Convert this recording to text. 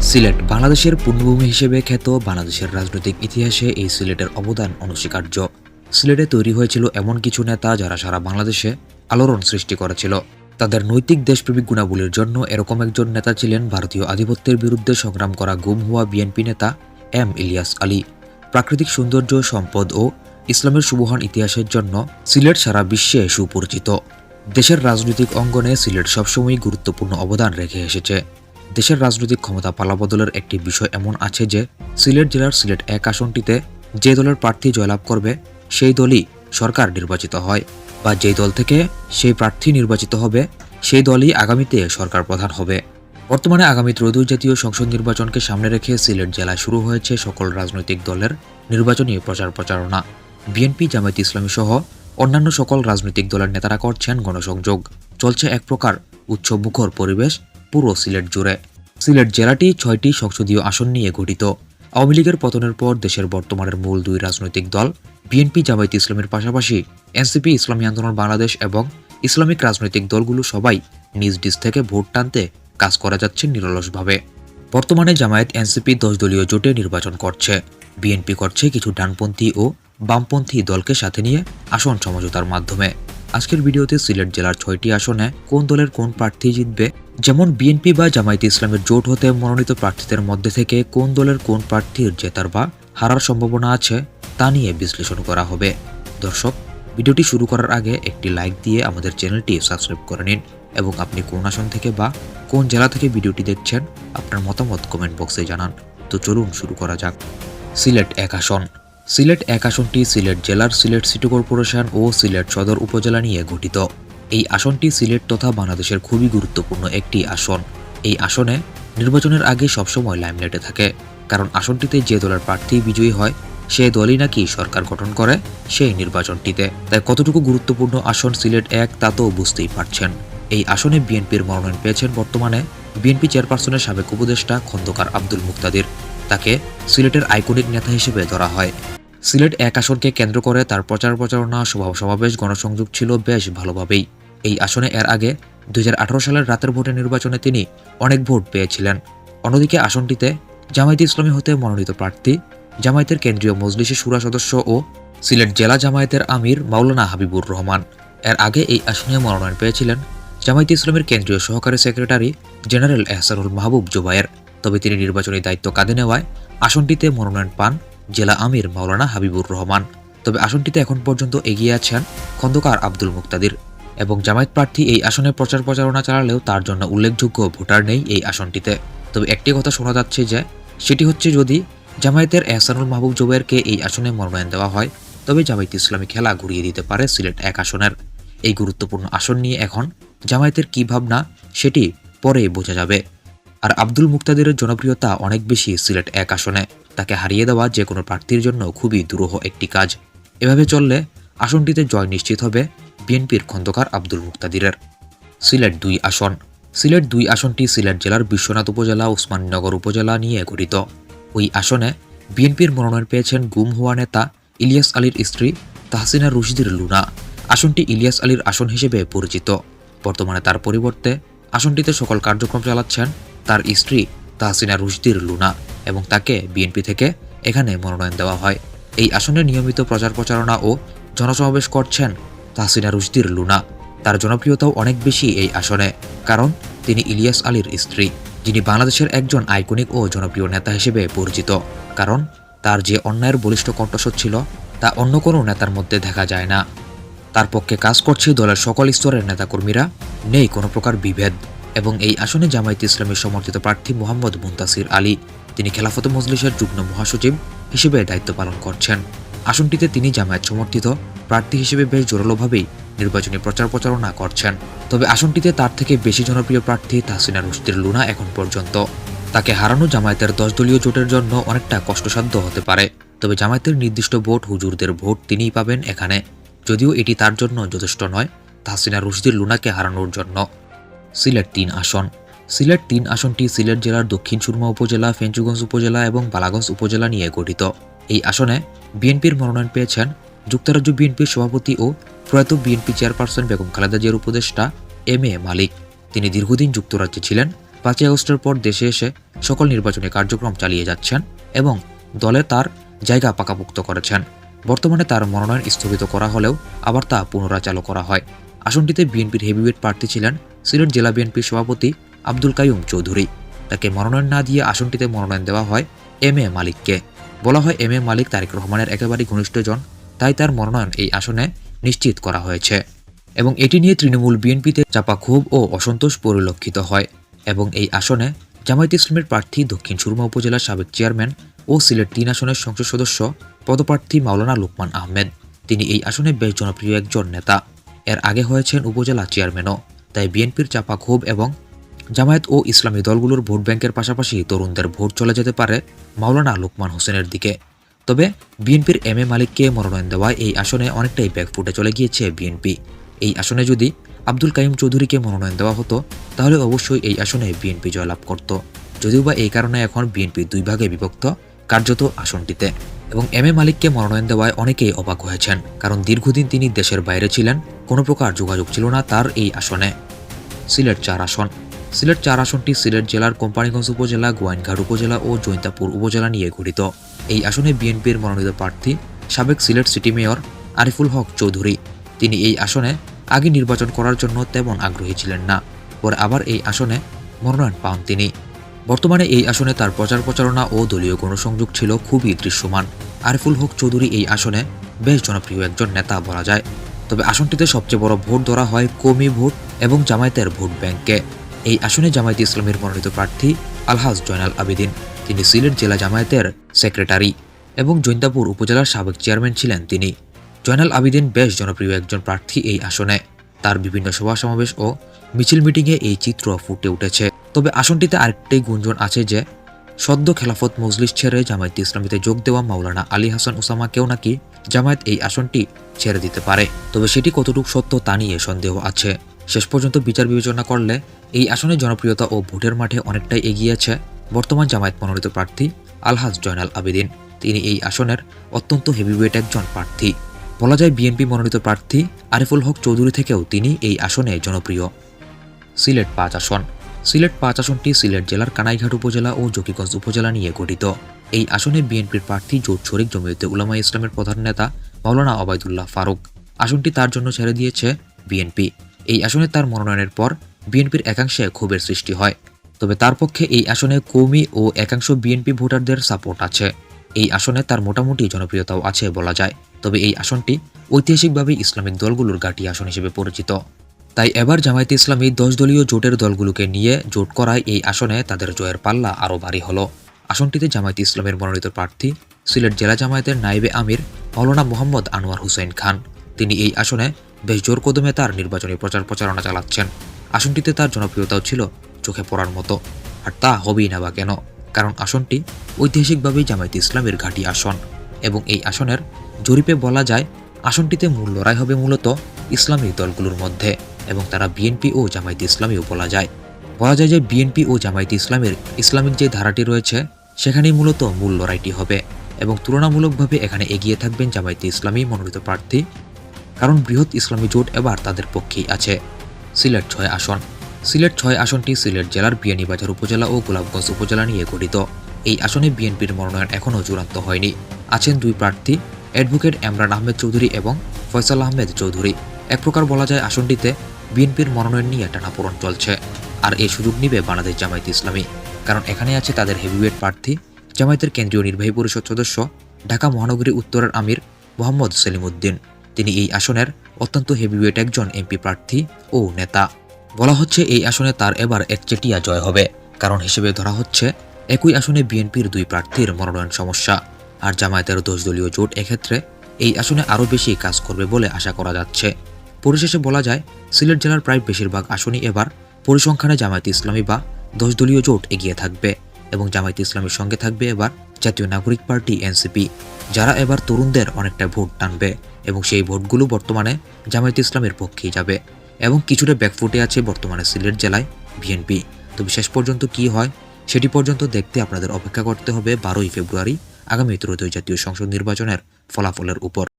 সিলেট বাংলাদেশের পূর্ণভূমি হিসেবে খ্যাত। বাংলাদেশের রাজনৈতিক ইতিহাসে এই সিলেটের অবদান অনস্বীকার্য। সিলেটে তৈরি হয়েছিল এমন কিছু নেতা যারা সারা বাংলাদেশে আলোড়ন সৃষ্টি করেছিল। তাদের নৈতিক দেশপ্রেমিক গুণাবলীর জন্য এরকম একজন নেতা ছিলেন ভারতীয় আধিপত্যের বিরুদ্ধে সংগ্রাম করা গুম হওয়া বিএনপি নেতা এম ইলিয়াস আলী। প্রাকৃতিক সৌন্দর্য, সম্পদ ও ইসলামের সুবহান ইতিহাসের জন্য সিলেট সারা বিশ্বে সুপরিচিত। দেশের রাজনৈতিক অঙ্গনে সিলেট সবসময়ই গুরুত্বপূর্ণ অবদান রেখে এসেছে। দেশের রাজনৈতিক ক্ষমতা পালাবদলের একটি বিষয় এমন আছে যে সিলেট জেলার সিলেট ১ আসনটিতে যে দলের প্রার্থী জয়লাভ করবে সেই দলই সরকার নির্বাচিত হয়, বা যেই দল থেকে সেই প্রার্থী নির্বাচিত হবে সেই দলই আগামীতে সরকার প্রধান হবে। বর্তমানে আগামী ত্রয়োদশ জাতীয় সংসদ নির্বাচনকে সামনে রেখে সিলেট জেলায় শুরু হয়েছে সকল রাজনৈতিক দলের নির্বাচনী প্রচার প্রচারণা। বিএনপি, জামায়াতে ইসলামী সহ অন্যান্য সকল রাজনৈতিক দলের নেতারা করছেন গণসংযোগ। চলছে এক প্রকার উৎসবমুখর পরিবেশ পুরো সিলেট জুড়ে। সিলেট জেলাটি ৬টি সংসদীয় আসন নিয়ে গঠিত। আওয়ামী লীগের পতনের পর দেশের বর্তমানের মূল দুই রাজনৈতিক দল বিএনপি, জামায়াতে ইসলামের পাশাপাশি এনসিপি, ইসলামী আন্দোলন বাংলাদেশ এবং ইসলামিক রাজনৈতিক দলগুলো সবাই নিজ নিজ থেকে ভোট টানতে কাজ করে যাচ্ছে নিরলসভাবে। বর্তমানে জামায়াত এনসিপি ১০ দলীয় জোটে নির্বাচন করছে। বিএনপি করছে কিছু ডানপন্থী ও বামপন্থী দলকে সাথে নিয়ে আসন সমঝোতার মাধ্যমে। আজকের ভিডিওতে সিলেট জেলার ৬টি আসনে কোন দলের কোন প্রার্থী জিতবে, যেমন বিএনপি বা জামায়াতে ইসলামের জোট হতে মনোনীত প্রার্থীদের মধ্যে থেকে কোন দলের কোন প্রার্থীর জেতার বা হারার সম্ভাবনা আছে তা নিয়ে বিশ্লেষণ করা হবে। দর্শক, ভিডিওটি শুরু করার আগে একটি লাইক দিয়ে আমাদের চ্যানেলটি সাবস্ক্রাইব করে নিন এবং আপনি কোন আসন থেকে বা কোন জেলা থেকে ভিডিওটি দেখছেন আপনার মতামত কমেন্ট বক্সে জানান। তো চলুন শুরু করা যাক। সিলেট ১ আসন। সিলেট ১ আসনটি সিলেট জেলার সিলেট সিটি কর্পোরেশন ও সিলেট সদর উপজেলা নিয়ে গঠিত। এই আসনটি সিলেট তথা বাংলাদেশের খুবই গুরুত্বপূর্ণ একটি আসন। এই আসনে নির্বাচনের আগে সবসময় লাইমলাইটে থাকে, কারণ আসনটিতে যে দলের প্রার্থী বিজয়ী হয় সে দলই নাকি সরকার গঠন করে সেই নির্বাচনটিতে। তাই কতটুকু গুরুত্বপূর্ণ আসন সিলেট ১ তা তো বুঝতেই পারছেন। এই আসনে বিএনপির মনোনয়ন পেয়েছেন বর্তমানে বিএনপি চেয়ারপারসনের সাবেক উপদেষ্টা খন্দকার আব্দুল মুক্তাদির। তাকে সিলেটের আইকনিক নেতা হিসেবে ধরা হয়। সিলেট ১ আসনকে কেন্দ্র করে তার প্রচার প্রচারণা, সভা সমাবেশ, গণসংযোগ ছিল বেশ ভালোভাবেই। এই আসনে এর আগে ২০১৮ সালের রাতের ভোটের নির্বাচনে তিনি অনেক ভোট পেয়েছিলেন। অন্যদিকে আসনটিতে জামায়াতে ইসলামী হতে মনোনীত প্রার্থী, জামায়াতের কেন্দ্রীয় মজলিসে শুরা সদস্য ও সিলেট জেলা জামায়াতের আমির মাওলানা হাবিবুর রহমান। এর আগে এই আসনে মনোনয়ন পেয়েছিলেন জামায়াতে ইসলামের কেন্দ্রীয় সহকারী সেক্রেটারি জেনারেল এহসানুল মাহবুব জুবায়ের। তবে তিনি নির্বাচনী দায়িত্ব কাঁধে নেওয়ায় আসনটিতে মনোনয়ন পান জেলা আমির মাওলানা হাবিবুর রহমান। তবে আসনটিতে এখন পর্যন্ত এগিয়ে আছেন খন্দকার আব্দুল মুক্তাদির এবং জামায়াত প্রার্থী এই আসনে প্রচার প্রচারণা চালালেও তার জন্য উল্লেখযোগ্য ভোটার নেই এই আসনটিতে। তবে একটি কথা শোনা যাচ্ছে যে সেটি হচ্ছে, যদি জামায়াতের এহসানুল মাহবুব জুবায়েরকে এই আসনে মনোনয়ন দেওয়া হয় তবে জামায়াতে ইসলামী খেলা ঘুরিয়ে দিতে পারে সিলেট ১ আসনের। এই গুরুত্বপূর্ণ আসন নিয়ে এখন জামায়াতের কী ভাবনা সেটি পরেই বোঝা যাবে। আর আব্দুল মুক্তাদিরের জনপ্রিয়তা অনেক বেশি সিলেট ১ আসনে। তাকে হারিয়ে দেওয়া যে কোনো প্রার্থীর জন্য খুবই দুরূহ একটি কাজ। এভাবে চললে আসনটিতে জয় নিশ্চিত হবে বিএনপির খন্দকার আব্দুল মুক্তাদিরের। সিলেট ২ আসন। সিলেট ২ আসনটি সিলেট জেলার বিশ্বনাথ উপজেলা, ওসমানীনগর উপজেলা নিয়ে গঠিত। ওই আসনে বিএনপির মনোনয়ন পেয়েছেন গুম হওয়া নেতা ইলিয়াস আলীর স্ত্রী তাহসিনা রুশদীর লুনা। আসনটি ইলিয়াস আলীর আসন হিসেবে পরিচিত। বর্তমানে তার পরিবর্তে আসনটিতে সকল কার্যক্রম চালাচ্ছেন তার স্ত্রী তাহসিনা রুশদীর লুনা এবং তাকে বিএনপি থেকে এখানে মনোনয়ন দেওয়া হয়। এই আসনে নিয়মিত প্রচার প্রচারণা ও জনসমাবেশ করছেন তাহসিনা রুশদীর লুনা। তার জনপ্রিয়তাও অনেক বেশি এই আসনে, কারণ তিনি ইলিয়াস আলীর স্ত্রী, যিনি বাংলাদেশের একজন আইকনিক ও জনপ্রিয় নেতা হিসেবে পরিচিত। কারণ তার যে অন্যায়ের বলিষ্ঠ কণ্ঠস্বর ছিল তা অন্য কোনো নেতার মধ্যে দেখা যায় না। তার পক্ষে কাজ করছে দলের সকল স্তরের নেতাকর্মীরা, নেই কোনো প্রকার বিভেদ। এবং এই আসনে জামায়াতে ইসলামের সমর্থিত প্রার্থী মোহাম্মদ মুনতাসির আলী, তিনি খেলাফত মজলিসের যুগ্ম মহাসচিব হিসেবে দায়িত্ব পালন করছেন। আসনটিতে তিনি জামায়াত সমর্থিত প্রার্থী হিসেবে বেশ জোরালোভাবেই নির্বাচনী প্রচার প্রচারণা করছেন। তবে আসনটিতে তার থেকে বেশি জনপ্রিয় প্রার্থী তাহসিনা রুশদীর লুনা এখন পর্যন্ত। তাকে হারানো জামায়াতের ১০ দলীয় জোটের জন্য অনেকটা কষ্টসাধ্য হতে পারে। তবে জামায়াতের নির্দিষ্ট ভোট, হুজুরদের ভোট তিনিই পাবেন এখানে, যদিও এটি তার জন্য যথেষ্ট নয় তাহসিনা রুশদীর লুনাকে হারানোর জন্য। সিলেট ৩ আসন। সিলেট ৩ আসনটি সিলেট জেলার দক্ষিণ সুরমা উপজেলা, ফেঞ্চুগঞ্জ উপজেলা এবং বালাগঞ্জ উপজেলা নিয়ে গঠিত। এই আসনে বিএনপির মনোনয়ন পেয়েছেন যুক্তরাজ্য বিএনপির সভাপতি ও প্রয়াত বিএনপি চেয়ারপারসন বেগম খালেদা জিয়ার উপদেষ্টা এম এ মালিক। তিনি দীর্ঘদিন যুক্তরাজ্যে ছিলেন 5ই আগস্টের পর দেশে এসে সকল নির্বাচনী কার্যক্রম চালিয়ে যাচ্ছেন এবং দলে তার জায়গা পাকাপোক্ত করেছেন। বর্তমানে তার মনোনয়ন স্থগিত করা হলেও আবার তা পুনরায় চালু করা হয়। আসনটিতে বিএনপির হেভিওয়েট প্রার্থী ছিলেন সিলেট জেলা বিএনপির সভাপতি আব্দুল কাইয়ুম চৌধুরী। তাকে মনোনয়ন না দিয়ে আসনটিতে মনোনয়ন দেওয়া হয় এম এ মালিককে। বলা হয় এম এ মালিক তারেক রহমানের একেবারেই ঘনিষ্ঠজন, তাই তার মনোনয়ন এই আসনে নিশ্চিত করা হয়েছে এবং এটি নিয়ে তৃণমূল বিএনপিতে চাপা ক্ষোভ ও অসন্তোষ পরিলক্ষিত হয় এবং এই আসনে জামায়াতে ইসলামের প্রার্থী দক্ষিণ সুরমা উপজেলার সাবেক চেয়ারম্যান ও সিলেট 3 আসনের সংসদ সদস্য পদপ্রার্থী মাওলানা লোকমান আহমেদ। তিনি এই আসনে বেশ জনপ্রিয় একজন নেতা। এর আগে হয়েছেন উপজেলা চেয়ারম্যানও। তাই বিএনপির চাপা ক্ষোভ এবং জামায়াত ও ইসলামী দলগুলোর ভোট ব্যাংকের পাশাপাশি তরুণদের ভোট চলে যেতে পারে মাওলানা লোকমান হোসেনের দিকে। তবে বিএনপির এম এ মালিককে মনোনয়ন দেওয়ায় এই আসনে অনেকটাই ব্যাকফুটে চলে গিয়েছে বিএনপি। এই আসনে যদি আব্দুল কাইয়ুম চৌধুরীকে মনোনয়ন দেওয়া হতো তাহলে অবশ্যই এই আসনে বিএনপি জয়লাভ করত। যদিও বা এই কারণে এখন বিএনপি 2 ভাগে বিভক্ত কার্যত আসনটিতে এবং এম এ মালিককে মনোনয়ন দেওয়ায় অনেকেই অবাক হয়েছেন, কারণ দীর্ঘদিন তিনি দেশের বাইরে ছিলেন, কোনো প্রকার যোগাযোগ ছিল না তার এই আসনে। সিলেট 4 আসন। সিলেট 4 আসনটি সিলেট জেলার কোম্পানীগঞ্জ উপজেলা, গোয়াইনঘাট উপজেলা ও জৈন্তাপুর উপজেলা নিয়ে গঠিত। এই আসনে বিএনপির মনোনীত প্রার্থী সাবেক সিলেট সিটি মেয়র আরিফুল হক চৌধুরী। তিনি এই আসনে আগে নির্বাচন করার জন্য তেমন আগ্রহী ছিলেন না, পরে আবার এই আসনে মনোনয়ন পান তিনি। বর্তমানে এই আসনে তার প্রচার প্রচারণা ও দলীয় গণসংযোগ ছিল খুবই দৃশ্যমান। আরিফুল হক চৌধুরী এই আসনে বেশ জনপ্রিয় একজন নেতা বলা যায়। তবে আসনটিতে সবচেয়ে বড় ভোট ধরা হয় কওমি ভোট এবং জামায়াতের ভোট ব্যাংকে। এই আসনে জামায়াতে ইসলামের মনোনীত প্রার্থী আলহাজ জয়নাল আবেদিন। তিনি সিলেট জেলা জামায়াতের সেক্রেটারি এবং জৈন্তাপুর উপজেলার সাবেক চেয়ারম্যান ছিলেন তিনি। জয়নাল আবেদিন বেশ জনপ্রিয় একজন প্রার্থী এই আসনে। তার বিভিন্ন সভা সমাবেশ ও মিছিল মিটিংয়ে এই চিত্র ফুটে উঠেছে। তবে আসনটিতে আরেকটাই গুঞ্জন আছে যে সদ্য খেলাফত মজলিস ছেড়ে জামায়াতে ইসলামীতে যোগ দেওয়া মাওলানা আলী হাসান ওসামাকেও নাকি জামায়াত এই আসনটি ছেড়ে দিতে পারে। তবে সেটি কতটুকু সত্য তা নিয়ে সন্দেহ আছে। শেষ পর্যন্ত বিচার বিবেচনা করলে এই আসনের জনপ্রিয়তা ও ভোটের মাঠে অনেকটাই এগিয়েছে বর্তমান জামায়াত মনোনীত প্রার্থী আলহাজ জয়নাল আবেদিন। তিনি এই আসনের অত্যন্ত হেভিওয়েট একজন প্রার্থী। বলা যায় বিএনপি মনোনীত প্রার্থী আরিফুল হক চৌধুরী থেকেও তিনি এই আসনে জনপ্রিয়। সিলেট 5 আসন। সিলেট 5 আসনটি সিলেট জেলার কানাইঘাট উপজেলা ও জকিগঞ্জ উপজেলা নিয়ে গঠিত। এই আসনে বিএনপির প্রার্থী জোট শরিক জমিয়তে উলামা ইসলামের প্রধান নেতা মাওলানা ওবায়দুল্লাহ ফারুক। আসনটি তার জন্য ছেড়ে দিয়েছে বিএনপি। এই আসনে তার মনোনয়নের পর বিএনপির একাংশে ক্ষোভের সৃষ্টি হয়। তবে তার পক্ষে এই আসনে কওমি ও একাংশ বিএনপি ভোটারদের সাপোর্ট আছে। এই আসনে তার মোটামুটি জনপ্রিয়তাও আছে বলা যায়। তবে এই আসনটি ঐতিহাসিকভাবে ইসলামিক দলগুলোর ঘাঁটি আসন হিসেবে পরিচিত। তাই এবার জামায়াতে ইসলামী 10 দলীয় জোটের দলগুলোকে নিয়ে জোট করায় এই আসনে তাদের জয়ের পাল্লা আরও ভারী হলো। আসনটিতে জামায়াতে ইসলামের মনোনীত প্রার্থী সিলেট জেলা জামায়াতের নায়েবে আমির মাওলানা মোহাম্মদ আনোয়ার হুসাইন খান। তিনি এই আসনে বেশ জোর কদমে তার নির্বাচনী প্রচার প্রচারণা চালাচ্ছেন। আসনটিতে তার জনপ্রিয়তাও ছিল চোখে পড়ার মতো, আর তা হবেই না বা কেন, কারণ আসনটি ঐতিহাসিকভাবেই জামায়াতে ইসলামের ঘাঁটি আসন এবং এই আসনের জরিপে বলা যায় আসনটিতে মূল লড়াই হবে মূলত ইসলামিক দলগুলোর মধ্যে এবং তারা বিএনপি ও জামায়াতে ইসলামীও বলা যায় যে বিএনপি ও জামায়াতে ইসলামের ইসলামিক যে ধারাটি রয়েছে সেখানেই মূলত মূল লড়াইটি হবে এবং তুলনামূলকভাবে এখানে এগিয়ে থাকবেন জামায়াতে ইসলামী মনোনীত প্রার্থী, কারণ বৃহৎ ইসলামী জোট এবার তাদের পক্ষেই আছে। সিলেট 6 আসন। সিলেট 6 আসনটি সিলেট জেলার বিয়ানীবাজার উপজেলা ও গোলাপগঞ্জ উপজেলা নিয়ে গঠিত। এই আসনে বিএনপির মনোনয়ন এখনও চূড়ান্ত হয়নি। আছেন 2 প্রার্থী, অ্যাডভোকেট এমরান আহমেদ চৌধুরী এবং ফয়সাল আহমেদ চৌধুরী। এক প্রকার বলা যায় আসনটিতে বিএনপির মনোনয়ন নিয়ে টানাপোড়েন চলছে, আর এই সুযোগ নিবে বাংলাদেশ জামায়াতে ইসলামী, কারণ এখানে আছে তাদের হেভিওয়েট প্রার্থী জামায়াতের কেন্দ্রীয় নির্বাহী পরিষদ সদস্য ঢাকা মহানগরী উত্তরের আমির মোহাম্মদ সেলিম উদ্দিন। তিনি এই আসনের অত্যন্ত হেভিওয়েট একজন এমপি প্রার্থী ও নেতা। বলা হচ্ছে এই আসনে তার এবার একচেটিয়া জয় হবে, কারণ হিসেবে ধরা হচ্ছে একই আসনে বিএনপির 2 প্রার্থীর মনোনয়ন সমস্যা, আর জামায়াতের 10 দলীয় জোট এক্ষেত্রে এই আসনে আরও বেশি কাজ করবে বলে আশা করা যাচ্ছে। পরিশেষে বলা যায় সিলেট জেলার প্রায় বেশিরভাগ আসনই এবার পরিসংখ্যানে জামায়াতে ইসলামী বা 10 দলীয় জোট এগিয়ে থাকবে এবং জামায়াতে ইসলামীর সঙ্গে থাকবে এবার জাতীয় নাগরিক পার্টি এনসিপি, যারা এবার তরুণদের অনেকটা ভোট টানবে এবং সেই ভোটগুলো বর্তমানে জামায়াতে ইসলামের পক্ষেই যাবে এবং কিছুটা ব্যাকফুটে আছে বর্তমানে সিলেট জেলায় বিএনপি। তবে শেষ পর্যন্ত কি হয় সেটি পর্যন্ত দেখতে আপনাদের অপেক্ষা করতে হবে 12ই ফেব্রুয়ারি আগামী ত্রয়োদশ জাতীয় সংসদ নির্বাচনের ফলাফলের উপর।